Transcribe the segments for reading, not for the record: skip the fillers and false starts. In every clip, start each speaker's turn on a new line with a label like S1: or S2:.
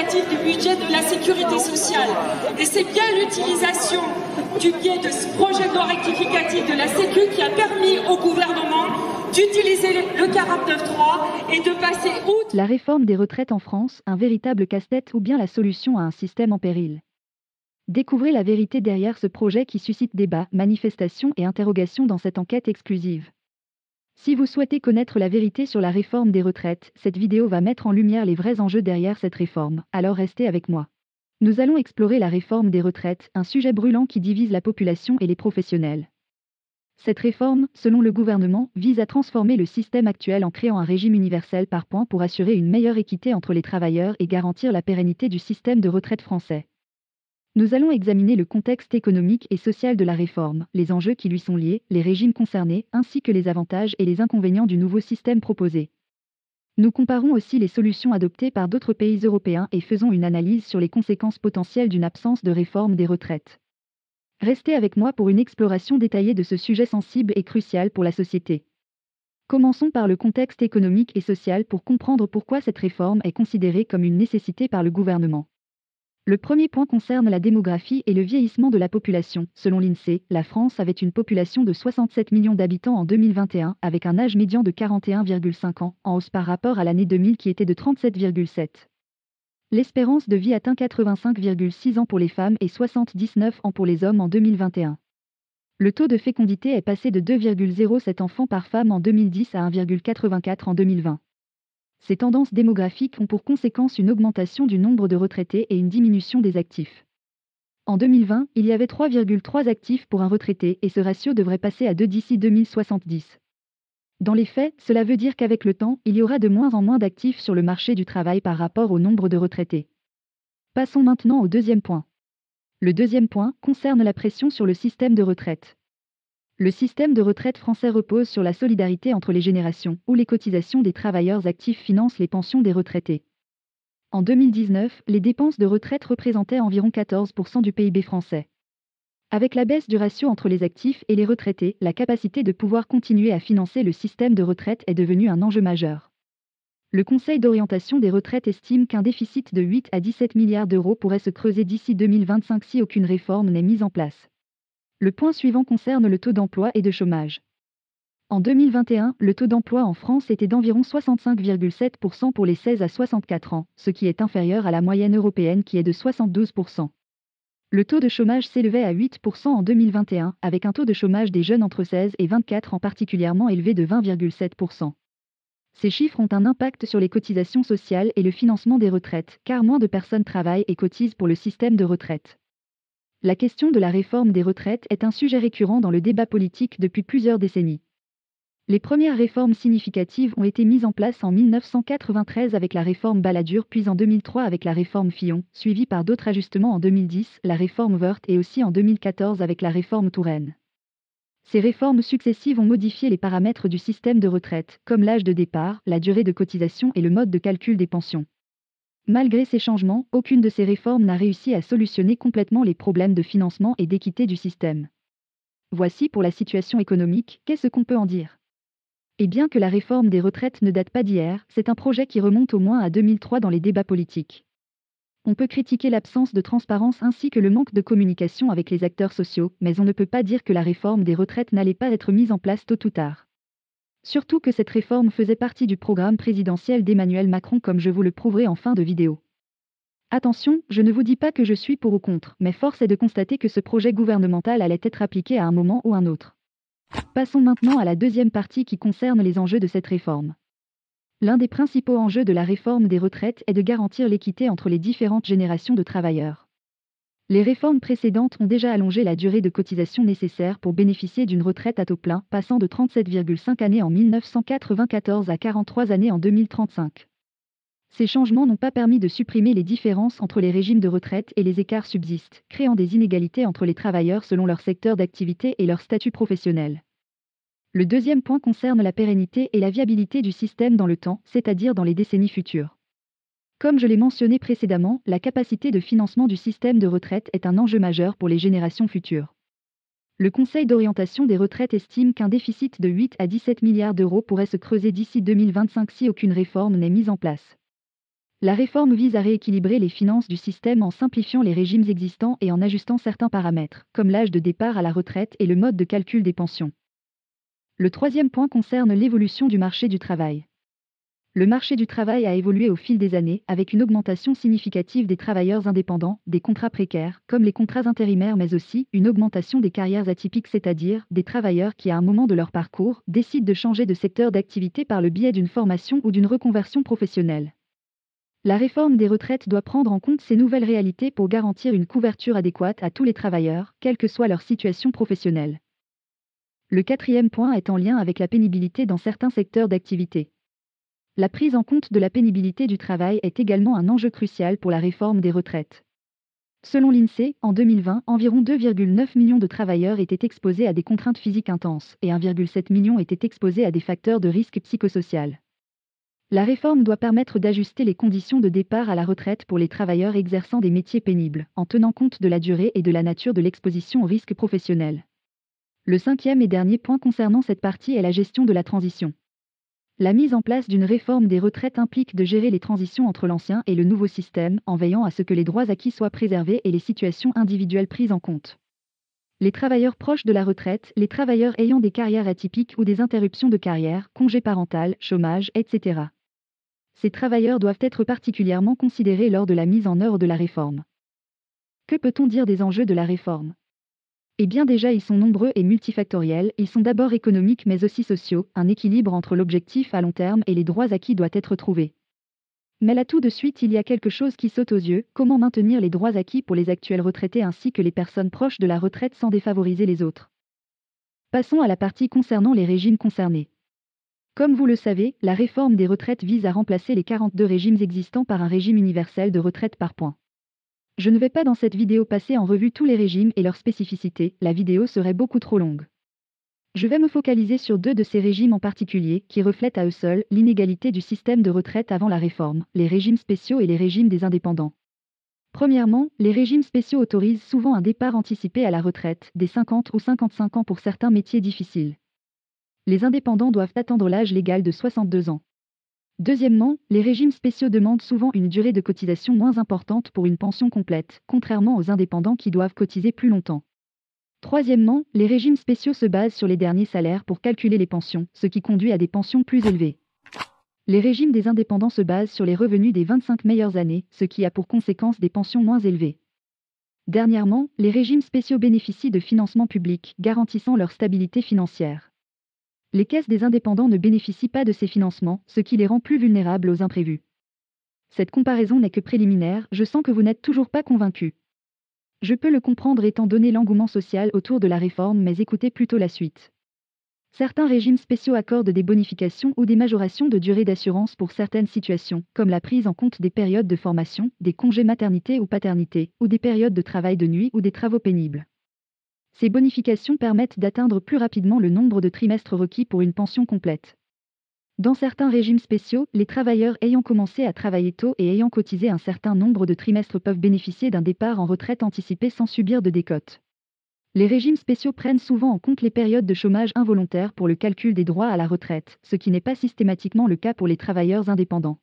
S1: rectificatif du budget de la sécurité sociale. Et c'est bien l'utilisation du biais de ce projet de loi rectificatif de la Sécu qui a permis au gouvernement d'utiliser le 49.3 et de passer outre
S2: la réforme des retraites en France, un véritable casse-tête ou bien la solution à un système en péril. Découvrez la vérité derrière ce projet qui suscite débats, manifestations et interrogations dans cette enquête exclusive. Si vous souhaitez connaître la vérité sur la réforme des retraites, cette vidéo va mettre en lumière les vrais enjeux derrière cette réforme, alors restez avec moi. Nous allons explorer la réforme des retraites, un sujet brûlant qui divise la population et les professionnels. Cette réforme, selon le gouvernement, vise à transformer le système actuel en créant un régime universel par points pour assurer une meilleure équité entre les travailleurs et garantir la pérennité du système de retraite français. Nous allons examiner le contexte économique et social de la réforme, les enjeux qui lui sont liés, les régimes concernés, ainsi que les avantages et les inconvénients du nouveau système proposé. Nous comparons aussi les solutions adoptées par d'autres pays européens et faisons une analyse sur les conséquences potentielles d'une absence de réforme des retraites. Restez avec moi pour une exploration détaillée de ce sujet sensible et crucial pour la société. Commençons par le contexte économique et social pour comprendre pourquoi cette réforme est considérée comme une nécessité par le gouvernement. Le premier point concerne la démographie et le vieillissement de la population. Selon l'INSEE, la France avait une population de 67 millions d'habitants en 2021, avec un âge médian de 41,5 ans, en hausse par rapport à l'année 2000 qui était de 37,7. L'espérance de vie atteint 85,6 ans pour les femmes et 79 ans pour les hommes en 2021. Le taux de fécondité est passé de 2,07 enfants par femme en 2010 à 1,84 en 2020. Ces tendances démographiques ont pour conséquence une augmentation du nombre de retraités et une diminution des actifs. En 2020, il y avait 3,3 actifs pour un retraité et ce ratio devrait passer à 2 d'ici 2070. Dans les faits, cela veut dire qu'avec le temps, il y aura de moins en moins d'actifs sur le marché du travail par rapport au nombre de retraités. Passons maintenant au deuxième point. Le deuxième point concerne la pression sur le système de retraite. Le système de retraite français repose sur la solidarité entre les générations, où les cotisations des travailleurs actifs financent les pensions des retraités. En 2019, les dépenses de retraite représentaient environ 14% du PIB français. Avec la baisse du ratio entre les actifs et les retraités, la capacité de pouvoir continuer à financer le système de retraite est devenue un enjeu majeur. Le Conseil d'orientation des retraites estime qu'un déficit de 8 à 17 milliards d'euros pourrait se creuser d'ici 2025 si aucune réforme n'est mise en place. Le point suivant concerne le taux d'emploi et de chômage. En 2021, le taux d'emploi en France était d'environ 65,7% pour les 16 à 64 ans, ce qui est inférieur à la moyenne européenne qui est de 72%. Le taux de chômage s'élevait à 8% en 2021, avec un taux de chômage des jeunes entre 16 et 24 ans particulièrement élevé de 20,7%. Ces chiffres ont un impact sur les cotisations sociales et le financement des retraites, car moins de personnes travaillent et cotisent pour le système de retraite. La question de la réforme des retraites est un sujet récurrent dans le débat politique depuis plusieurs décennies. Les premières réformes significatives ont été mises en place en 1993 avec la réforme Balladur puis en 2003 avec la réforme Fillon, suivie par d'autres ajustements en 2010, la réforme Woerth et aussi en 2014 avec la réforme Touraine. Ces réformes successives ont modifié les paramètres du système de retraite, comme l'âge de départ, la durée de cotisation et le mode de calcul des pensions. Malgré ces changements, aucune de ces réformes n'a réussi à solutionner complètement les problèmes de financement et d'équité du système. Voici pour la situation économique, qu'est-ce qu'on peut en dire? Et bien que la réforme des retraites ne date pas d'hier, c'est un projet qui remonte au moins à 2003 dans les débats politiques. On peut critiquer l'absence de transparence ainsi que le manque de communication avec les acteurs sociaux, mais on ne peut pas dire que la réforme des retraites n'allait pas être mise en place tôt ou tard. Surtout que cette réforme faisait partie du programme présidentiel d'Emmanuel Macron comme je vous le prouverai en fin de vidéo. Attention, je ne vous dis pas que je suis pour ou contre, mais force est de constater que ce projet gouvernemental allait être appliqué à un moment ou un autre. Passons maintenant à la deuxième partie qui concerne les enjeux de cette réforme. L'un des principaux enjeux de la réforme des retraites est de garantir l'équité entre les différentes générations de travailleurs. Les réformes précédentes ont déjà allongé la durée de cotisation nécessaire pour bénéficier d'une retraite à taux plein, passant de 37,5 années en 1994 à 43 années en 2035. Ces changements n'ont pas permis de supprimer les différences entre les régimes de retraite et les écarts subsistent, créant des inégalités entre les travailleurs selon leur secteur d'activité et leur statut professionnel. Le deuxième point concerne la pérennité et la viabilité du système dans le temps, c'est-à-dire dans les décennies futures. Comme je l'ai mentionné précédemment, la capacité de financement du système de retraite est un enjeu majeur pour les générations futures. Le Conseil d'orientation des retraites estime qu'un déficit de 8 à 17 milliards d'euros pourrait se creuser d'ici 2025 si aucune réforme n'est mise en place. La réforme vise à rééquilibrer les finances du système en simplifiant les régimes existants et en ajustant certains paramètres, comme l'âge de départ à la retraite et le mode de calcul des pensions. Le troisième point concerne l'évolution du marché du travail. Le marché du travail a évolué au fil des années, avec une augmentation significative des travailleurs indépendants, des contrats précaires, comme les contrats intérimaires, mais aussi une augmentation des carrières atypiques, c'est-à-dire des travailleurs qui, à un moment de leur parcours, décident de changer de secteur d'activité par le biais d'une formation ou d'une reconversion professionnelle. La réforme des retraites doit prendre en compte ces nouvelles réalités pour garantir une couverture adéquate à tous les travailleurs, quelle que soit leur situation professionnelle. Le quatrième point est en lien avec la pénibilité dans certains secteurs d'activité. La prise en compte de la pénibilité du travail est également un enjeu crucial pour la réforme des retraites. Selon l'INSEE, en 2020, environ 2,9 millions de travailleurs étaient exposés à des contraintes physiques intenses et 1,7 million étaient exposés à des facteurs de risque psychosocial. La réforme doit permettre d'ajuster les conditions de départ à la retraite pour les travailleurs exerçant des métiers pénibles, en tenant compte de la durée et de la nature de l'exposition au risque professionnel. Le cinquième et dernier point concernant cette partie est la gestion de la transition. La mise en place d'une réforme des retraites implique de gérer les transitions entre l'ancien et le nouveau système, en veillant à ce que les droits acquis soient préservés et les situations individuelles prises en compte. Les travailleurs proches de la retraite, les travailleurs ayant des carrières atypiques ou des interruptions de carrière, congé parental, chômage, etc. Ces travailleurs doivent être particulièrement considérés lors de la mise en œuvre de la réforme. Que peut-on dire des enjeux de la réforme ? Eh bien déjà ils sont nombreux et multifactoriels, ils sont d'abord économiques mais aussi sociaux, un équilibre entre l'objectif à long terme et les droits acquis doit être trouvé. Mais là tout de suite il y a quelque chose qui saute aux yeux, comment maintenir les droits acquis pour les actuels retraités ainsi que les personnes proches de la retraite sans défavoriser les autres. Passons à la partie concernant les régimes concernés. Comme vous le savez, la réforme des retraites vise à remplacer les 42 régimes existants par un régime universel de retraite par points. Je ne vais pas dans cette vidéo passer en revue tous les régimes et leurs spécificités, la vidéo serait beaucoup trop longue. Je vais me focaliser sur deux de ces régimes en particulier, qui reflètent à eux seuls l'inégalité du système de retraite avant la réforme, les régimes spéciaux et les régimes des indépendants. Premièrement, les régimes spéciaux autorisent souvent un départ anticipé à la retraite, dès 50 ou 55 ans pour certains métiers difficiles. Les indépendants doivent attendre l'âge légal de 62 ans. Deuxièmement, les régimes spéciaux demandent souvent une durée de cotisation moins importante pour une pension complète, contrairement aux indépendants qui doivent cotiser plus longtemps. Troisièmement, les régimes spéciaux se basent sur les derniers salaires pour calculer les pensions, ce qui conduit à des pensions plus élevées. Les régimes des indépendants se basent sur les revenus des 25 meilleures années, ce qui a pour conséquence des pensions moins élevées. Dernièrement, les régimes spéciaux bénéficient de financements publics, garantissant leur stabilité financière. Les caisses des indépendants ne bénéficient pas de ces financements, ce qui les rend plus vulnérables aux imprévus. Cette comparaison n'est que préliminaire, je sens que vous n'êtes toujours pas convaincu. Je peux le comprendre étant donné l'engouement social autour de la réforme, mais écoutez plutôt la suite. Certains régimes spéciaux accordent des bonifications ou des majorations de durée d'assurance pour certaines situations, comme la prise en compte des périodes de formation, des congés maternité ou paternité, ou des périodes de travail de nuit ou des travaux pénibles. Ces bonifications permettent d'atteindre plus rapidement le nombre de trimestres requis pour une pension complète. Dans certains régimes spéciaux, les travailleurs ayant commencé à travailler tôt et ayant cotisé un certain nombre de trimestres peuvent bénéficier d'un départ en retraite anticipé sans subir de décote. Les régimes spéciaux prennent souvent en compte les périodes de chômage involontaire pour le calcul des droits à la retraite, ce qui n'est pas systématiquement le cas pour les travailleurs indépendants.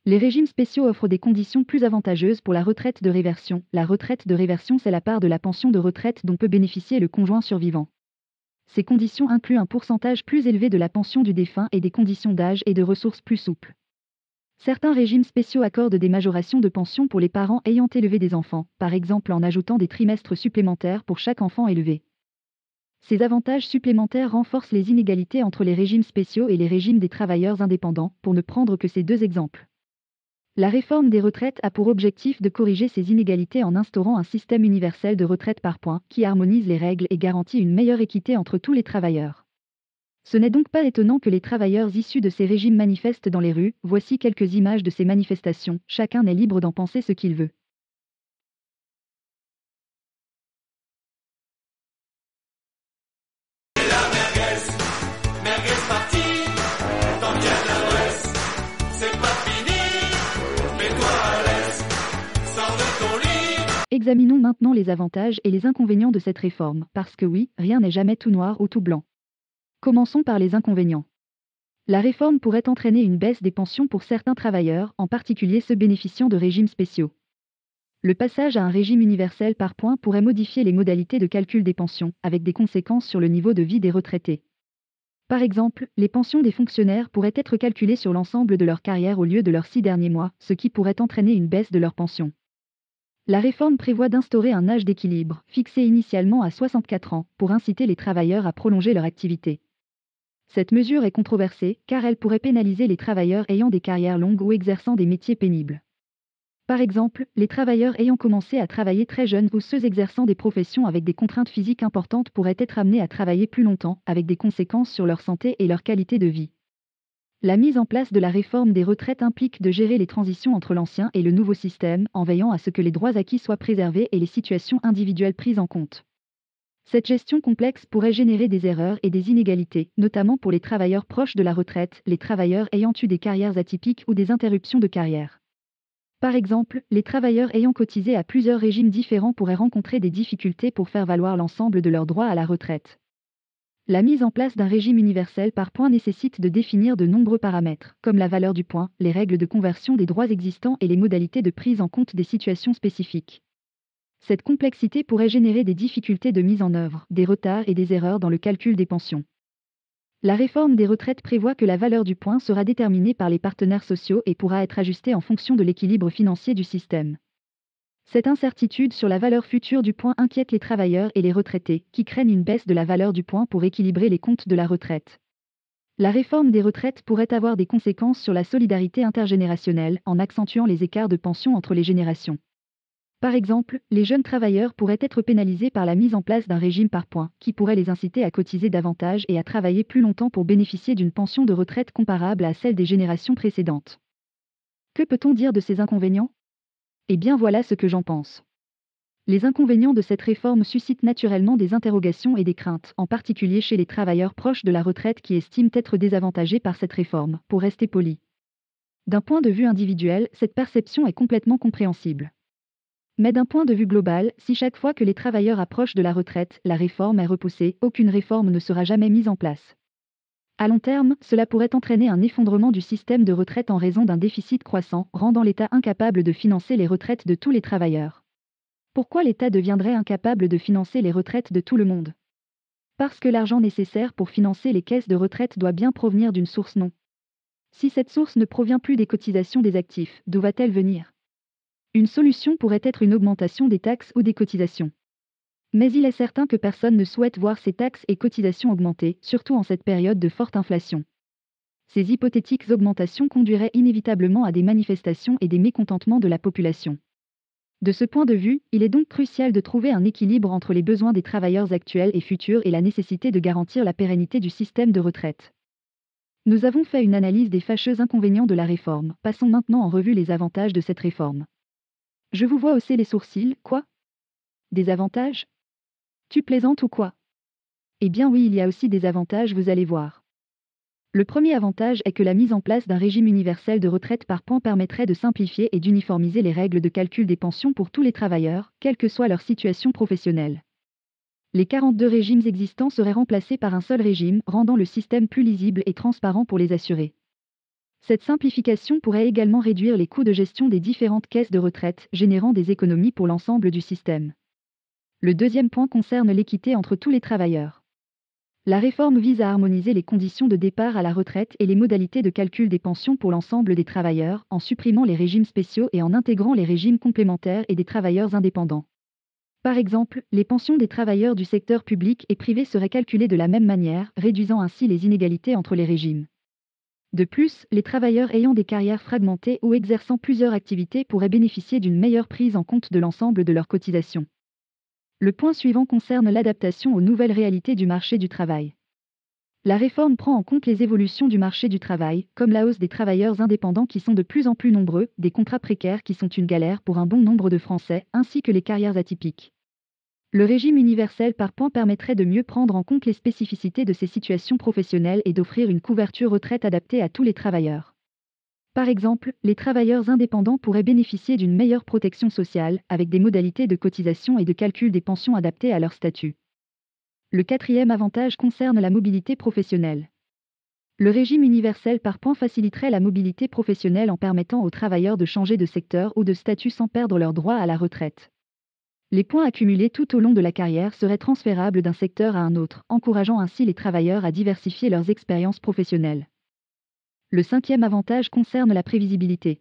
S2: Les régimes spéciaux offrent des conditions plus avantageuses pour la retraite de réversion. La retraite de réversion, c'est la part de la pension de retraite dont peut bénéficier le conjoint survivant. Ces conditions incluent un pourcentage plus élevé de la pension du défunt et des conditions d'âge et de ressources plus souples. Certains régimes spéciaux accordent des majorations de pension pour les parents ayant élevé des enfants, par exemple en ajoutant des trimestres supplémentaires pour chaque enfant élevé. Ces avantages supplémentaires renforcent les inégalités entre les régimes spéciaux et les régimes des travailleurs indépendants, pour ne prendre que ces deux exemples. La réforme des retraites a pour objectif de corriger ces inégalités en instaurant un système universel de retraite par points qui harmonise les règles et garantit une meilleure équité entre tous les travailleurs. Ce n'est donc pas étonnant que les travailleurs issus de ces régimes manifestent dans les rues, voici quelques images de ces manifestations, chacun est libre d'en penser ce qu'il veut. Examinons maintenant les avantages et les inconvénients de cette réforme, parce que oui, rien n'est jamais tout noir ou tout blanc. Commençons par les inconvénients. La réforme pourrait entraîner une baisse des pensions pour certains travailleurs, en particulier ceux bénéficiant de régimes spéciaux. Le passage à un régime universel par points pourrait modifier les modalités de calcul des pensions, avec des conséquences sur le niveau de vie des retraités. Par exemple, les pensions des fonctionnaires pourraient être calculées sur l'ensemble de leur carrière au lieu de leurs 6 derniers mois, ce qui pourrait entraîner une baisse de leur pension. La réforme prévoit d'instaurer un âge d'équilibre, fixé initialement à 64 ans, pour inciter les travailleurs à prolonger leur activité. Cette mesure est controversée, car elle pourrait pénaliser les travailleurs ayant des carrières longues ou exerçant des métiers pénibles. Par exemple, les travailleurs ayant commencé à travailler très jeunes ou ceux exerçant des professions avec des contraintes physiques importantes pourraient être amenés à travailler plus longtemps, avec des conséquences sur leur santé et leur qualité de vie. La mise en place de la réforme des retraites implique de gérer les transitions entre l'ancien et le nouveau système, en veillant à ce que les droits acquis soient préservés et les situations individuelles prises en compte. Cette gestion complexe pourrait générer des erreurs et des inégalités, notamment pour les travailleurs proches de la retraite, les travailleurs ayant eu des carrières atypiques ou des interruptions de carrière. Par exemple, les travailleurs ayant cotisé à plusieurs régimes différents pourraient rencontrer des difficultés pour faire valoir l'ensemble de leurs droits à la retraite. La mise en place d'un régime universel par points nécessite de définir de nombreux paramètres, comme la valeur du point, les règles de conversion des droits existants et les modalités de prise en compte des situations spécifiques. Cette complexité pourrait générer des difficultés de mise en œuvre, des retards et des erreurs dans le calcul des pensions. La réforme des retraites prévoit que la valeur du point sera déterminée par les partenaires sociaux et pourra être ajustée en fonction de l'équilibre financier du système. Cette incertitude sur la valeur future du point inquiète les travailleurs et les retraités, qui craignent une baisse de la valeur du point pour équilibrer les comptes de la retraite. La réforme des retraites pourrait avoir des conséquences sur la solidarité intergénérationnelle en accentuant les écarts de pension entre les générations. Par exemple, les jeunes travailleurs pourraient être pénalisés par la mise en place d'un régime par points, qui pourrait les inciter à cotiser davantage et à travailler plus longtemps pour bénéficier d'une pension de retraite comparable à celle des générations précédentes. Que peut-on dire de ces inconvénients ? Eh bien voilà ce que j'en pense. Les inconvénients de cette réforme suscitent naturellement des interrogations et des craintes, en particulier chez les travailleurs proches de la retraite qui estiment être désavantagés par cette réforme, pour rester poli. D'un point de vue individuel, cette perception est complètement compréhensible. Mais d'un point de vue global, si chaque fois que les travailleurs approchent de la retraite, la réforme est repoussée, aucune réforme ne sera jamais mise en place. À long terme, cela pourrait entraîner un effondrement du système de retraite en raison d'un déficit croissant, rendant l'État incapable de financer les retraites de tous les travailleurs. Pourquoi l'État deviendrait incapable de financer les retraites de tout le monde ? Parce que l'argent nécessaire pour financer les caisses de retraite doit bien provenir d'une source non. Si cette source ne provient plus des cotisations des actifs, d'où va-t-elle venir ? Une solution pourrait être une augmentation des taxes ou des cotisations. Mais il est certain que personne ne souhaite voir ces taxes et cotisations augmenter, surtout en cette période de forte inflation. Ces hypothétiques augmentations conduiraient inévitablement à des manifestations et des mécontentements de la population. De ce point de vue, il est donc crucial de trouver un équilibre entre les besoins des travailleurs actuels et futurs et la nécessité de garantir la pérennité du système de retraite. Nous avons fait une analyse des fâcheux inconvénients de la réforme, passons maintenant en revue les avantages de cette réforme. Je vous vois hausser les sourcils, quoi ? Des avantages ? Tu plaisantes ou quoi ? Eh bien oui, il y a aussi des avantages, vous allez voir. Le premier avantage est que la mise en place d'un régime universel de retraite par points permettrait de simplifier et d'uniformiser les règles de calcul des pensions pour tous les travailleurs, quelle que soit leur situation professionnelle. Les 42 régimes existants seraient remplacés par un seul régime, rendant le système plus lisible et transparent pour les assurés. Cette simplification pourrait également réduire les coûts de gestion des différentes caisses de retraite, générant des économies pour l'ensemble du système. Le deuxième point concerne l'équité entre tous les travailleurs. La réforme vise à harmoniser les conditions de départ à la retraite et les modalités de calcul des pensions pour l'ensemble des travailleurs, en supprimant les régimes spéciaux et en intégrant les régimes complémentaires et des travailleurs indépendants. Par exemple, les pensions des travailleurs du secteur public et privé seraient calculées de la même manière, réduisant ainsi les inégalités entre les régimes. De plus, les travailleurs ayant des carrières fragmentées ou exerçant plusieurs activités pourraient bénéficier d'une meilleure prise en compte de l'ensemble de leurs cotisations. Le point suivant concerne l'adaptation aux nouvelles réalités du marché du travail. La réforme prend en compte les évolutions du marché du travail, comme la hausse des travailleurs indépendants qui sont de plus en plus nombreux, des contrats précaires qui sont une galère pour un bon nombre de Français, ainsi que les carrières atypiques. Le régime universel par points permettrait de mieux prendre en compte les spécificités de ces situations professionnelles et d'offrir une couverture retraite adaptée à tous les travailleurs. Par exemple, les travailleurs indépendants pourraient bénéficier d'une meilleure protection sociale, avec des modalités de cotisation et de calcul des pensions adaptées à leur statut. Le quatrième avantage concerne la mobilité professionnelle. Le régime universel par points faciliterait la mobilité professionnelle en permettant aux travailleurs de changer de secteur ou de statut sans perdre leur droit à la retraite. Les points accumulés tout au long de la carrière seraient transférables d'un secteur à un autre, encourageant ainsi les travailleurs à diversifier leurs expériences professionnelles. Le cinquième avantage concerne la prévisibilité.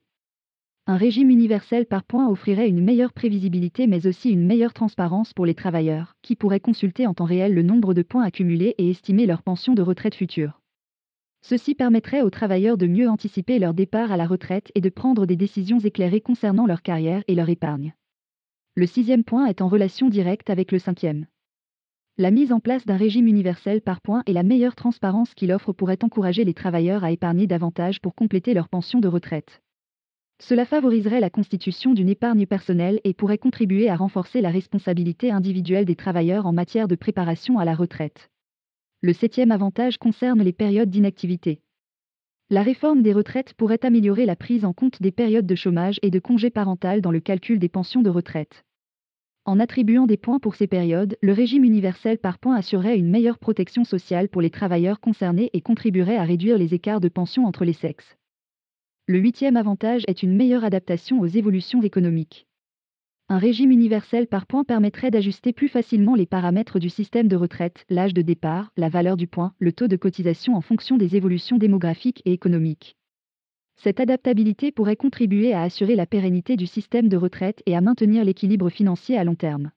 S2: Un régime universel par points offrirait une meilleure prévisibilité mais aussi une meilleure transparence pour les travailleurs, qui pourraient consulter en temps réel le nombre de points accumulés et estimer leur pension de retraite future. Ceci permettrait aux travailleurs de mieux anticiper leur départ à la retraite et de prendre des décisions éclairées concernant leur carrière et leur épargne. Le sixième point est en relation directe avec le cinquième. La mise en place d'un régime universel par points et la meilleure transparence qu'il offre pourrait encourager les travailleurs à épargner davantage pour compléter leur pension de retraite. Cela favoriserait la constitution d'une épargne personnelle et pourrait contribuer à renforcer la responsabilité individuelle des travailleurs en matière de préparation à la retraite. Le septième avantage concerne les périodes d'inactivité. La réforme des retraites pourrait améliorer la prise en compte des périodes de chômage et de congé parental dans le calcul des pensions de retraite. En attribuant des points pour ces périodes, le régime universel par points assurerait une meilleure protection sociale pour les travailleurs concernés et contribuerait à réduire les écarts de pension entre les sexes. Le huitième avantage est une meilleure adaptation aux évolutions économiques. Un régime universel par points permettrait d'ajuster plus facilement les paramètres du système de retraite, l'âge de départ, la valeur du point, le taux de cotisation en fonction des évolutions démographiques et économiques. Cette adaptabilité pourrait contribuer à assurer la pérennité du système de retraite et à maintenir l'équilibre financier à long terme.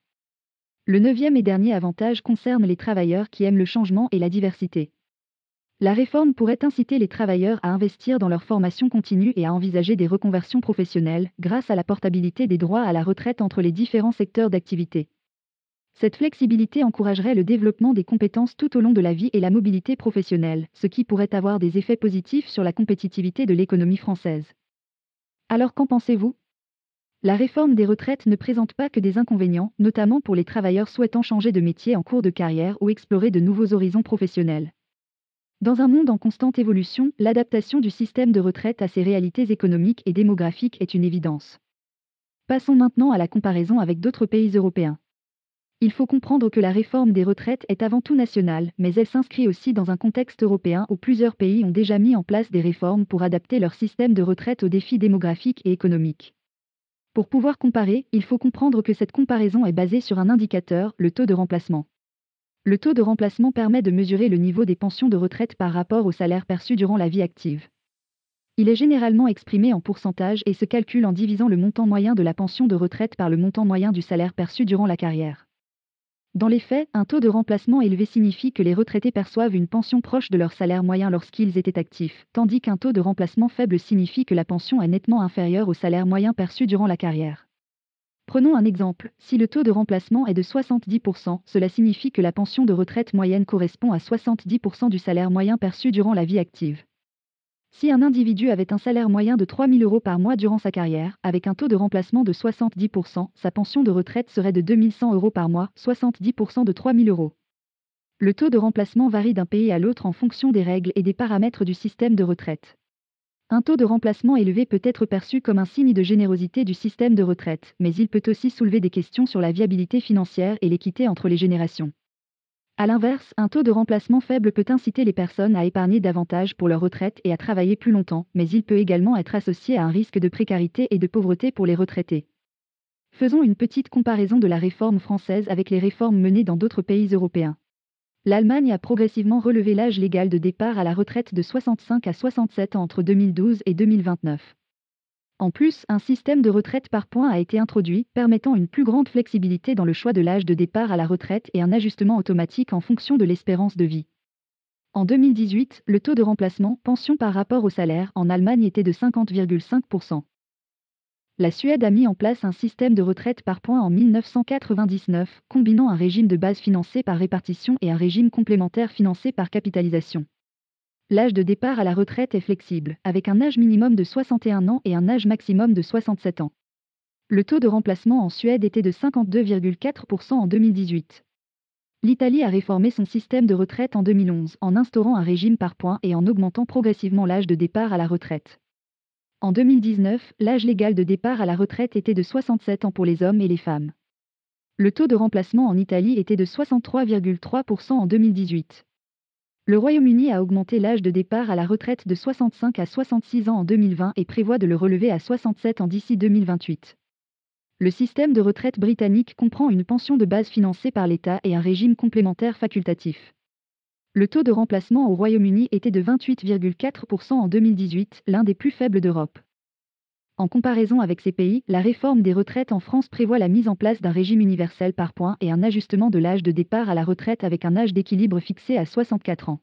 S2: Le neuvième et dernier avantage concerne les travailleurs qui aiment le changement et la diversité. La réforme pourrait inciter les travailleurs à investir dans leur formation continue et à envisager des reconversions professionnelles grâce à la portabilité des droits à la retraite entre les différents secteurs d'activité. Cette flexibilité encouragerait le développement des compétences tout au long de la vie et la mobilité professionnelle, ce qui pourrait avoir des effets positifs sur la compétitivité de l'économie française. Alors qu'en pensez-vous ? La réforme des retraites ne présente pas que des inconvénients, notamment pour les travailleurs souhaitant changer de métier en cours de carrière ou explorer de nouveaux horizons professionnels. Dans un monde en constante évolution, l'adaptation du système de retraite à ces réalités économiques et démographiques est une évidence. Passons maintenant à la comparaison avec d'autres pays européens. Il faut comprendre que la réforme des retraites est avant tout nationale, mais elle s'inscrit aussi dans un contexte européen où plusieurs pays ont déjà mis en place des réformes pour adapter leur système de retraite aux défis démographiques et économiques. Pour pouvoir comparer, il faut comprendre que cette comparaison est basée sur un indicateur, le taux de remplacement. Le taux de remplacement permet de mesurer le niveau des pensions de retraite par rapport au salaire perçu durant la vie active. Il est généralement exprimé en pourcentage et se calcule en divisant le montant moyen de la pension de retraite par le montant moyen du salaire perçu durant la carrière. Dans les faits, un taux de remplacement élevé signifie que les retraités perçoivent une pension proche de leur salaire moyen lorsqu'ils étaient actifs, tandis qu'un taux de remplacement faible signifie que la pension est nettement inférieure au salaire moyen perçu durant la carrière. Prenons un exemple, si le taux de remplacement est de 70%, cela signifie que la pension de retraite moyenne correspond à 70% du salaire moyen perçu durant la vie active. Si un individu avait un salaire moyen de 3 000 € par mois durant sa carrière, avec un taux de remplacement de 70%, sa pension de retraite serait de 2 100 € par mois, 70% de 3 000 €. Le taux de remplacement varie d'un pays à l'autre en fonction des règles et des paramètres du système de retraite. Un taux de remplacement élevé peut être perçu comme un signe de générosité du système de retraite, mais il peut aussi soulever des questions sur la viabilité financière et l'équité entre les générations. A l'inverse, un taux de remplacement faible peut inciter les personnes à épargner davantage pour leur retraite et à travailler plus longtemps, mais il peut également être associé à un risque de précarité et de pauvreté pour les retraités. Faisons une petite comparaison de la réforme française avec les réformes menées dans d'autres pays européens. L'Allemagne a progressivement relevé l'âge légal de départ à la retraite de 65 à 67 ans entre 2012 et 2029. En plus, un système de retraite par points a été introduit, permettant une plus grande flexibilité dans le choix de l'âge de départ à la retraite et un ajustement automatique en fonction de l'espérance de vie. En 2018, le taux de remplacement pension par rapport au salaire en Allemagne était de 50,5%. La Suède a mis en place un système de retraite par points en 1999, combinant un régime de base financé par répartition et un régime complémentaire financé par capitalisation. L'âge de départ à la retraite est flexible, avec un âge minimum de 61 ans et un âge maximum de 67 ans. Le taux de remplacement en Suède était de 52,4% en 2018. L'Italie a réformé son système de retraite en 2011 en instaurant un régime par points et en augmentant progressivement l'âge de départ à la retraite. En 2019, l'âge légal de départ à la retraite était de 67 ans pour les hommes et les femmes. Le taux de remplacement en Italie était de 63,3% en 2018. Le Royaume-Uni a augmenté l'âge de départ à la retraite de 65 à 66 ans en 2020 et prévoit de le relever à 67 ans d'ici 2028. Le système de retraite britannique comprend une pension de base financée par l'État et un régime complémentaire facultatif. Le taux de remplacement au Royaume-Uni était de 28,4% en 2018, l'un des plus faibles d'Europe. En comparaison avec ces pays, la réforme des retraites en France prévoit la mise en place d'un régime universel par points et un ajustement de l'âge de départ à la retraite avec un âge d'équilibre fixé à 64 ans.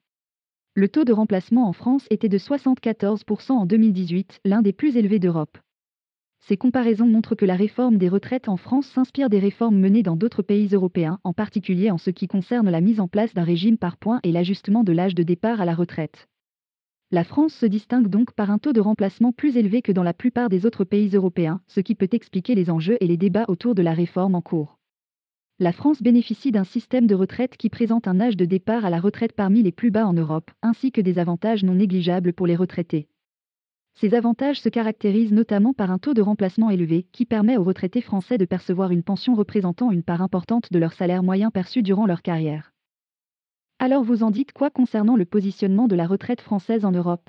S2: Le taux de remplacement en France était de 74% en 2018, l'un des plus élevés d'Europe. Ces comparaisons montrent que la réforme des retraites en France s'inspire des réformes menées dans d'autres pays européens, en particulier en ce qui concerne la mise en place d'un régime par points et l'ajustement de l'âge de départ à la retraite. La France se distingue donc par un taux de remplacement plus élevé que dans la plupart des autres pays européens, ce qui peut expliquer les enjeux et les débats autour de la réforme en cours. La France bénéficie d'un système de retraite qui présente un âge de départ à la retraite parmi les plus bas en Europe, ainsi que des avantages non négligeables pour les retraités. Ces avantages se caractérisent notamment par un taux de remplacement élevé, qui permet aux retraités français de percevoir une pension représentant une part importante de leur salaire moyen perçu durant leur carrière. Alors vous en dites quoi concernant le positionnement de la retraite française en Europe?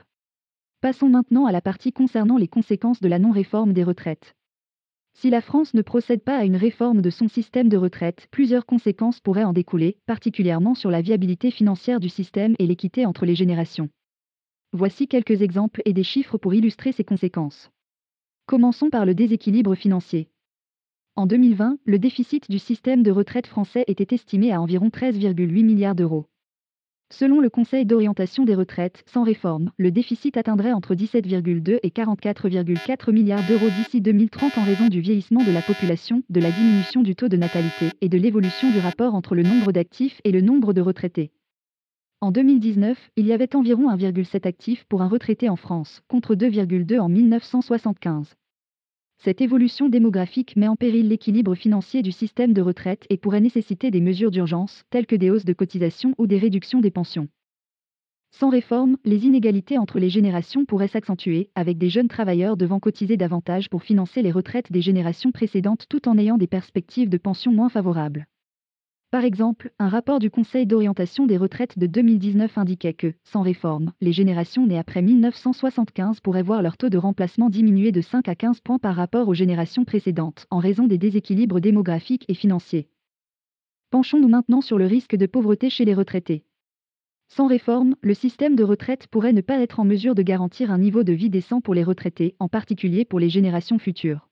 S2: Passons maintenant à la partie concernant les conséquences de la non-réforme des retraites. Si la France ne procède pas à une réforme de son système de retraite, plusieurs conséquences pourraient en découler, particulièrement sur la viabilité financière du système et l'équité entre les générations. Voici quelques exemples et des chiffres pour illustrer ces conséquences. Commençons par le déséquilibre financier. En 2020, le déficit du système de retraite français était estimé à environ 13,8 milliards d'euros. Selon le Conseil d'orientation des retraites, sans réforme, le déficit atteindrait entre 17,2 et 44,4 milliards d'euros d'ici 2030 en raison du vieillissement de la population, de la diminution du taux de natalité et de l'évolution du rapport entre le nombre d'actifs et le nombre de retraités. En 2019, il y avait environ 1,7 actifs pour un retraité en France, contre 2,2 en 1975. Cette évolution démographique met en péril l'équilibre financier du système de retraite et pourrait nécessiter des mesures d'urgence, telles que des hausses de cotisations ou des réductions des pensions. Sans réforme, les inégalités entre les générations pourraient s'accentuer, avec des jeunes travailleurs devant cotiser davantage pour financer les retraites des générations précédentes tout en ayant des perspectives de pension moins favorables. Par exemple, un rapport du Conseil d'orientation des retraites de 2019 indiquait que, sans réforme, les générations nées après 1975 pourraient voir leur taux de remplacement diminuer de 5 à 15 points par rapport aux générations précédentes, en raison des déséquilibres démographiques et financiers. Penchons-nous maintenant sur le risque de pauvreté chez les retraités. Sans réforme, le système de retraite pourrait ne pas être en mesure de garantir un niveau de vie décent pour les retraités, en particulier pour les générations futures.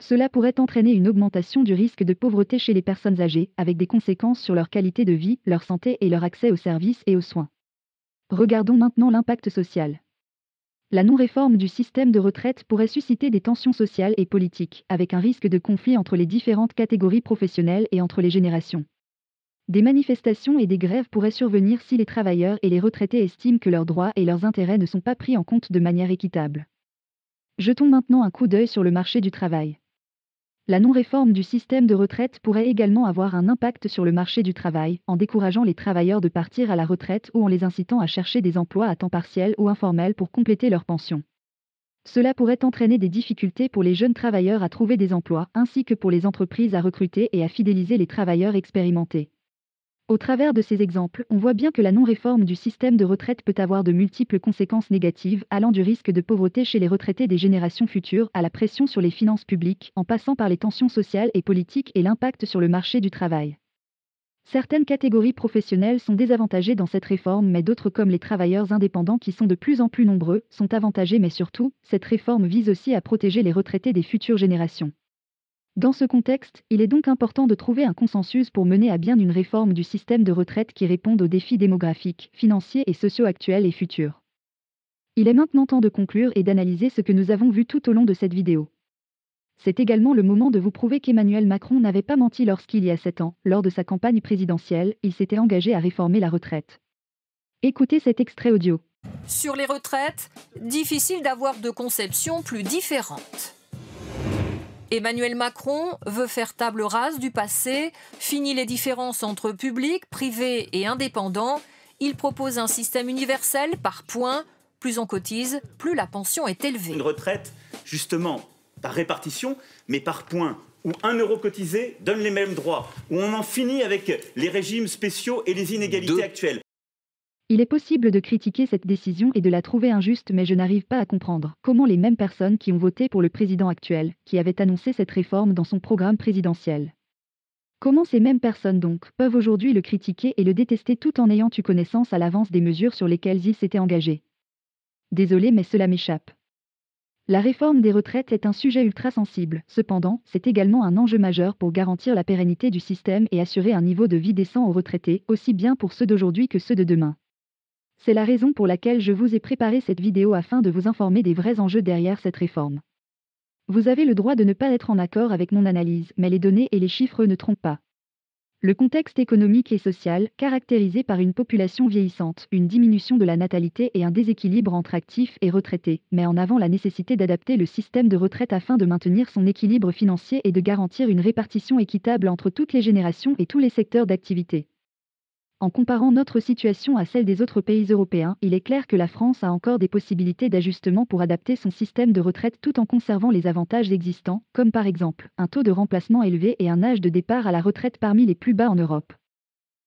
S2: Cela pourrait entraîner une augmentation du risque de pauvreté chez les personnes âgées, avec des conséquences sur leur qualité de vie, leur santé et leur accès aux services et aux soins. Regardons maintenant l'impact social. La non-réforme du système de retraite pourrait susciter des tensions sociales et politiques, avec un risque de conflit entre les différentes catégories professionnelles et entre les générations. Des manifestations et des grèves pourraient survenir si les travailleurs et les retraités estiment que leurs droits et leurs intérêts ne sont pas pris en compte de manière équitable. Jetons maintenant un coup d'œil sur le marché du travail. La non-réforme du système de retraite pourrait également avoir un impact sur le marché du travail, en décourageant les travailleurs de partir à la retraite ou en les incitant à chercher des emplois à temps partiel ou informel pour compléter leur pension. Cela pourrait entraîner des difficultés pour les jeunes travailleurs à trouver des emplois, ainsi que pour les entreprises à recruter et à fidéliser les travailleurs expérimentés. Au travers de ces exemples, on voit bien que la non-réforme du système de retraite peut avoir de multiples conséquences négatives, allant du risque de pauvreté chez les retraités des générations futures à la pression sur les finances publiques, en passant par les tensions sociales et politiques et l'impact sur le marché du travail. Certaines catégories professionnelles sont désavantagées dans cette réforme, mais d'autres, comme les travailleurs indépendants qui sont de plus en plus nombreux, sont avantagés, mais surtout, cette réforme vise aussi à protéger les retraités des futures générations. Dans ce contexte, il est donc important de trouver un consensus pour mener à bien une réforme du système de retraite qui réponde aux défis démographiques, financiers et sociaux actuels et futurs. Il est maintenant temps de conclure et d'analyser ce que nous avons vu tout au long de cette vidéo. C'est également le moment de vous prouver qu'Emmanuel Macron n'avait pas menti lorsqu'il y a 7 ans, lors de sa campagne présidentielle, il s'était engagé à réformer la retraite. Écoutez cet extrait audio.
S3: Sur les retraites, difficile d'avoir de conceptions plus différentes. Emmanuel Macron veut faire table rase du passé, finit les différences entre public, privé et indépendant. Il propose un système universel par points. Plus on cotise, plus la pension est élevée.
S4: Une retraite, justement, par répartition, mais par points, où 1 euro cotisé donne les mêmes droits, où on en finit avec les régimes spéciaux et les inégalités actuelles.
S2: Il est possible de critiquer cette décision et de la trouver injuste, mais je n'arrive pas à comprendre comment les mêmes personnes qui ont voté pour le président actuel, qui avait annoncé cette réforme dans son programme présidentiel. Comment ces mêmes personnes donc peuvent aujourd'hui le critiquer et le détester tout en ayant eu connaissance à l'avance des mesures sur lesquelles ils s'étaient engagés? Désolé, mais cela m'échappe. La réforme des retraites est un sujet ultra sensible, cependant, c'est également un enjeu majeur pour garantir la pérennité du système et assurer un niveau de vie décent aux retraités, aussi bien pour ceux d'aujourd'hui que ceux de demain. C'est la raison pour laquelle je vous ai préparé cette vidéo afin de vous informer des vrais enjeux derrière cette réforme. Vous avez le droit de ne pas être en accord avec mon analyse, mais les données et les chiffres ne trompent pas. Le contexte économique et social, caractérisé par une population vieillissante, une diminution de la natalité et un déséquilibre entre actifs et retraités, met en avant la nécessité d'adapter le système de retraite afin de maintenir son équilibre financier et de garantir une répartition équitable entre toutes les générations et tous les secteurs d'activité. En comparant notre situation à celle des autres pays européens, il est clair que la France a encore des possibilités d'ajustement pour adapter son système de retraite tout en conservant les avantages existants, comme par exemple un taux de remplacement élevé et un âge de départ à la retraite parmi les plus bas en Europe.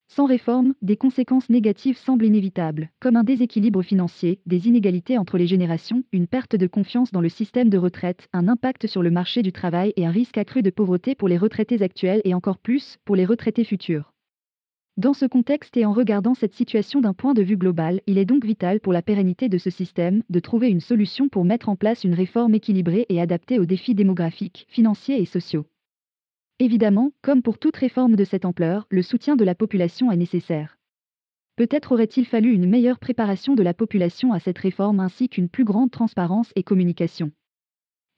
S2: Sans réforme, des conséquences négatives semblent inévitables, comme un déséquilibre financier, des inégalités entre les générations, une perte de confiance dans le système de retraite, un impact sur le marché du travail et un risque accru de pauvreté pour les retraités actuels et encore plus pour les retraités futurs. Dans ce contexte et en regardant cette situation d'un point de vue global, il est donc vital pour la pérennité de ce système de trouver une solution pour mettre en place une réforme équilibrée et adaptée aux défis démographiques, financiers et sociaux. Évidemment, comme pour toute réforme de cette ampleur, le soutien de la population est nécessaire. Peut-être aurait-il fallu une meilleure préparation de la population à cette réforme ainsi qu'une plus grande transparence et communication.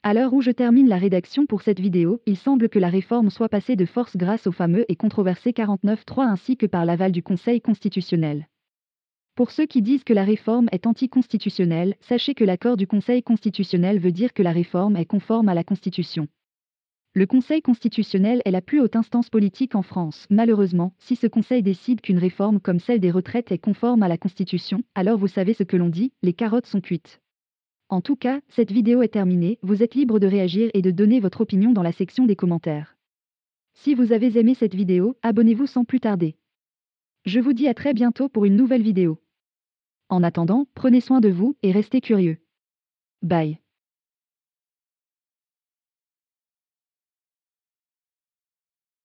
S2: À l'heure où je termine la rédaction pour cette vidéo, il semble que la réforme soit passée de force grâce au fameux et controversé 49.3 ainsi que par l'aval du Conseil constitutionnel. Pour ceux qui disent que la réforme est anticonstitutionnelle, sachez que l'accord du Conseil constitutionnel veut dire que la réforme est conforme à la Constitution. Le Conseil constitutionnel est la plus haute instance politique en France. Malheureusement, si ce Conseil décide qu'une réforme comme celle des retraites est conforme à la Constitution, alors vous savez ce que l'on dit, les carottes sont cuites. En tout cas, cette vidéo est terminée, vous êtes libre de réagir et de donner votre opinion dans la section des commentaires. Si vous avez aimé cette vidéo, abonnez-vous sans plus tarder. Je vous dis à très bientôt pour une nouvelle vidéo. En attendant, prenez soin de vous et restez curieux. Bye.